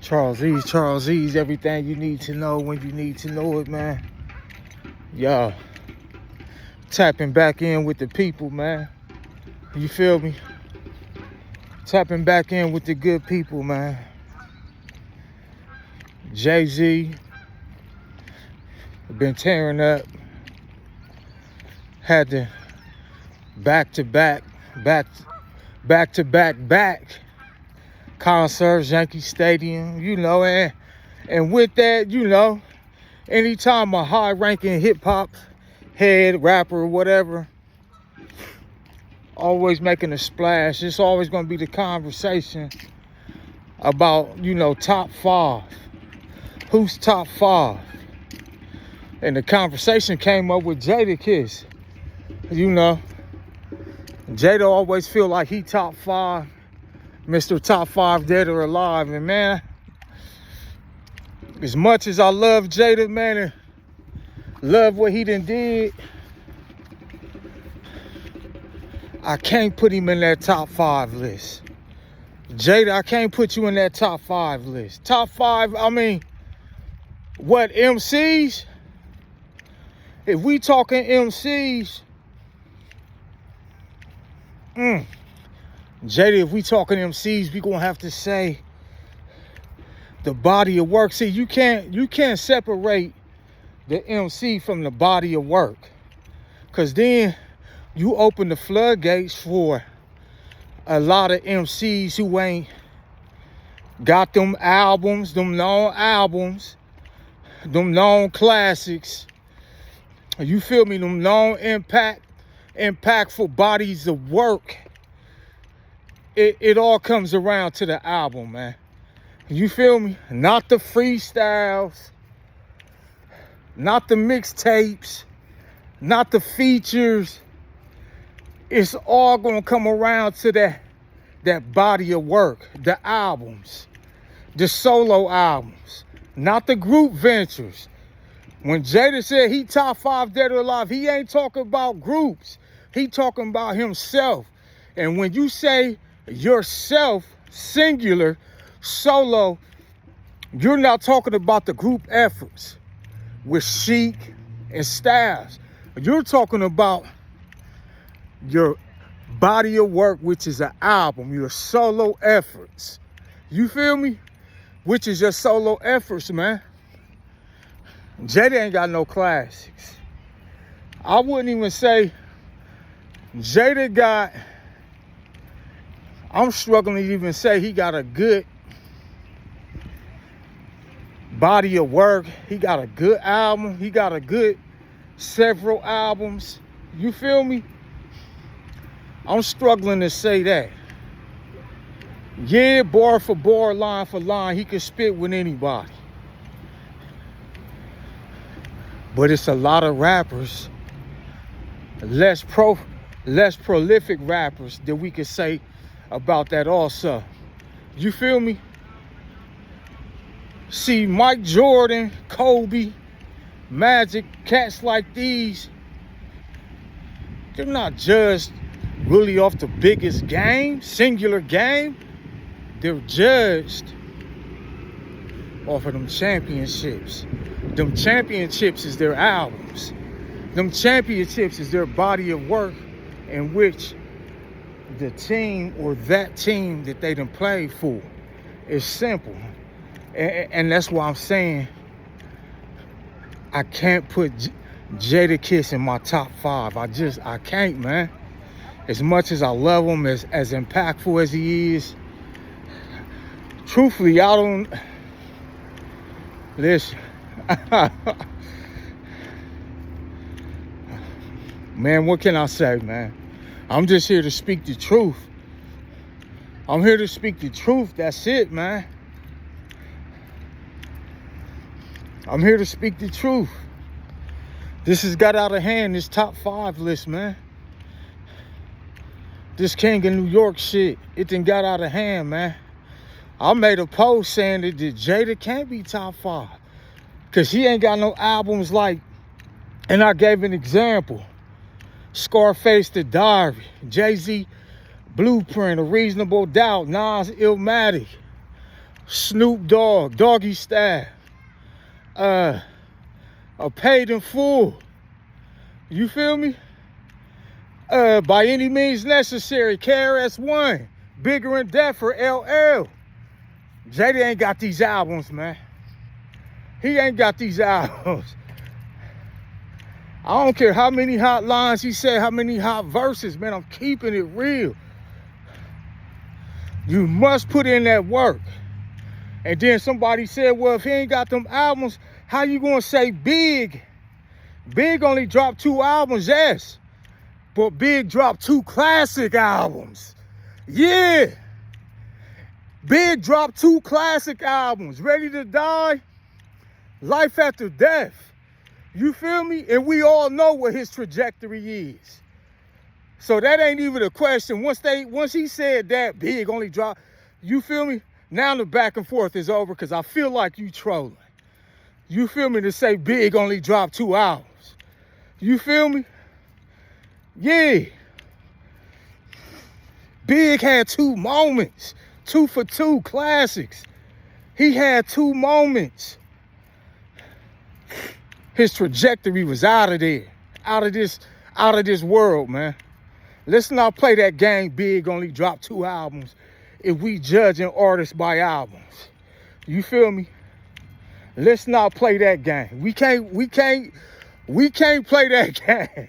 Charlesease, everything you need to know when you need to know it, man. Yo, tapping back in with the people, man. You feel me? Tapping back in with the good people, man. Jay-Z been tearing up. Had to back concerts, Yankee Stadium, you know, and with that, you know, anytime a high-ranking hip-hop head, rapper, whatever, always making a splash, it's always going to be the conversation about, you know, top 5. Who's top 5? And the conversation came up with Jadakiss. You know, Jada always feel like he top 5, Mr. Top 5 dead or alive. And man, as much as I love Jada, man, and love what he done did, I can't put him in that top 5 list. Jada, I can't put you in that top 5 list. Top 5, I mean, what, MCs? If we talking MCs, Jada, if we talking MCs, we gonna have to say the body of work. See, you can't separate the MC from the body of work, cause then you open the floodgates for a lot of MCs who ain't got them albums, them known albums, them known classics. You feel me? Them known impactful bodies of work. It all comes around to the album, man. You feel me? Not the freestyles, not the mixtapes, not the features. It's all gonna come around to that body of work, the albums, the solo albums, not the group ventures. When Jada said he top 5 dead or alive, he ain't talking about groups. He talking about himself. And when you say yourself, singular, solo, you're not talking about the group efforts with Chic and Styles. You're talking about your body of work, which is an album, your solo efforts. You feel me? Which is your solo efforts, man. Jada ain't got no classics. I wouldn't even say Jada got, I'm struggling to even say he got a good body of work. He got a good album. He got a good several albums. You feel me? I'm struggling to say that. Yeah, bar for bar, line for line, he can spit with anybody. But it's a lot of rappers, less prolific rappers that we could say about that also. You feel me? See, Mike Jordan, Kobe, Magic, cats like these, they're not judged really off the biggest game, singular game. They're judged off of them championships. Them championships is their albums. Them championships is their body of work in which the team or that team that they done played for. It's simple. And that's why I'm saying I can't put Jadakiss in my top 5. I can't, man. As much as I love him, as impactful as he is, truthfully, I don't... Listen. Man, what can I say, man? I'm just here to speak the truth. I'm here to speak the truth. That's it, man. I'm here to speak the truth. This has got out of hand, this top 5 list, man. This King of New York shit, it done got out of hand, man. I made a post saying that Jada can't be top 5. Because he ain't got no albums like, and I gave an example. Scarface the Diary, Jay-Z Blueprint, A Reasonable Doubt, Nas Illmatic, Snoop Dogg, Doggy Style, a Paid in Full. You feel me? By Any Means Necessary, KRS-One, Bigger and Deffer, LL. Jada ain't got these albums, man. He ain't got these albums. I don't care how many hot lines he said, how many hot verses, man. I'm keeping it real. You must put in that work. And then somebody said, well, if he ain't got them albums, how you gonna say Big? Big only dropped 2 albums, yes. But Big dropped 2 classic albums. Yeah. Big dropped 2 classic albums. Ready to Die, Life After Death. You feel me? And we all know what his trajectory is. So that ain't even a question. Once he said that, Big only dropped, you feel me? Now the back and forth is over because I feel like you trolling. You feel me? To say Big only dropped 2 albums. You feel me? Yeah. Big had 2 moments. 2 for 2 classics. He had 2 moments. His trajectory was out of there. Out of this world, man. Let's not play that game. Big only dropped 2 albums if we judging artists by albums. You feel me? Let's not play that game. We can't play that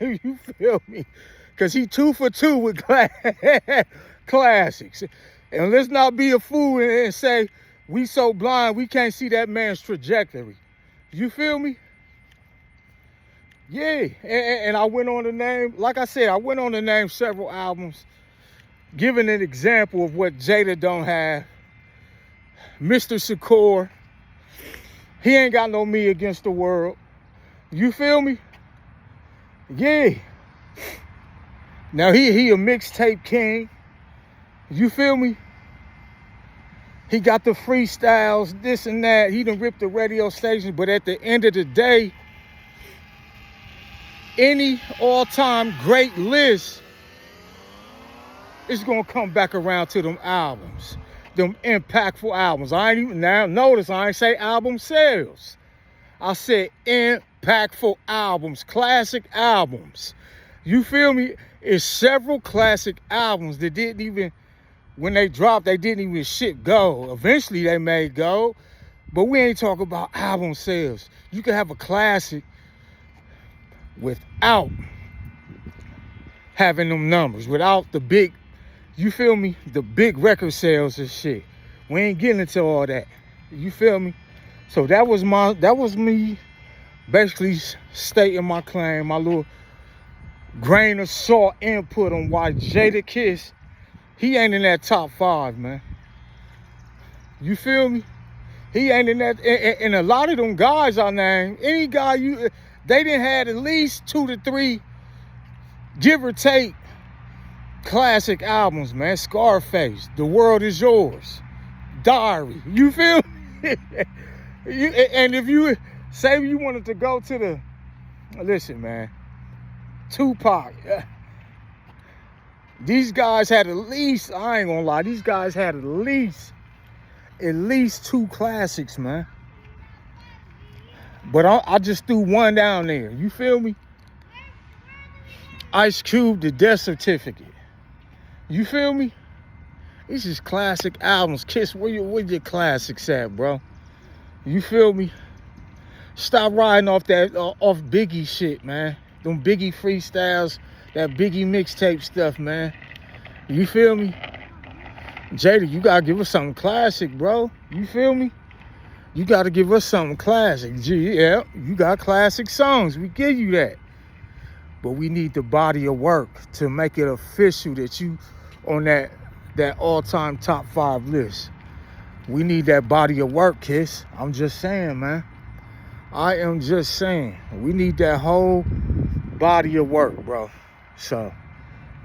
game. You feel me? Because he 2 for 2 with classics. And let's not be a fool and say we so blind we can't see that man's trajectory. You feel me? Yeah. And I went on to name, like I said, I went on to name several albums, giving an example of what Jada don't have. Mr. Shakur, he ain't got no Me Against the World. You feel me? Yeah. Now he a mixtape king. You feel me? He got the freestyles, this and that. He done ripped the radio station, but at the end of the day, any all-time great list is gonna come back around to them albums, them impactful albums. I ain't even, now notice I ain't say album sales. I said impactful albums, classic albums. You feel me? It's several classic albums that didn't even, when they dropped, they didn't even shit go. Eventually they made go, but we ain't talking about album sales. You can have a classic without having them numbers, without the big, you feel me? The big record sales and shit. We ain't getting into all that. You feel me? So that was me basically stating my claim, my little grain of salt input on why Jadakiss, he ain't in that top 5, man. You feel me? He ain't in that, and a lot of them guys I named, any guy they didn't have at least 2 to 3, give or take, classic albums, man. Scarface, The World Is Yours, Diary. You feel me? And if you say you wanted to go to the, listen, man, Tupac. These guys had at least, I ain't gonna lie, these guys had at least 2 classics, man. But I just threw one down there. You feel me? Ice Cube, The Death Certificate. You feel me? These is classic albums. Kiss, where your classics at, bro? You feel me? Stop riding off that off Biggie shit, man. Them Biggie freestyles, that Biggie mixtape stuff, man. You feel me? Jada, you gotta give us something classic, bro. You feel me? You gotta give us something classic. Yeah, you got classic songs. We give you that. But we need the body of work to make it official that you on that all-time top 5 list. We need that body of work, Kiss. I'm just saying, man. I am just saying. We need that whole body of work, bro. So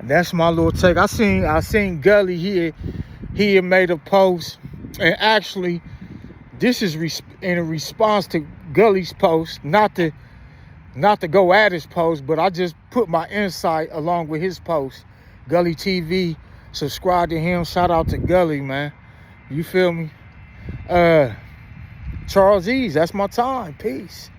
that's my little take. I seen Gully here. He had made a post, and actually, this is in a response to Gully's post. Not to go at his post, but I just put my insight along with his post. Gully TV, subscribe to him. Shout out to Gully, man. You feel me? Charlesease, that's my time. Peace.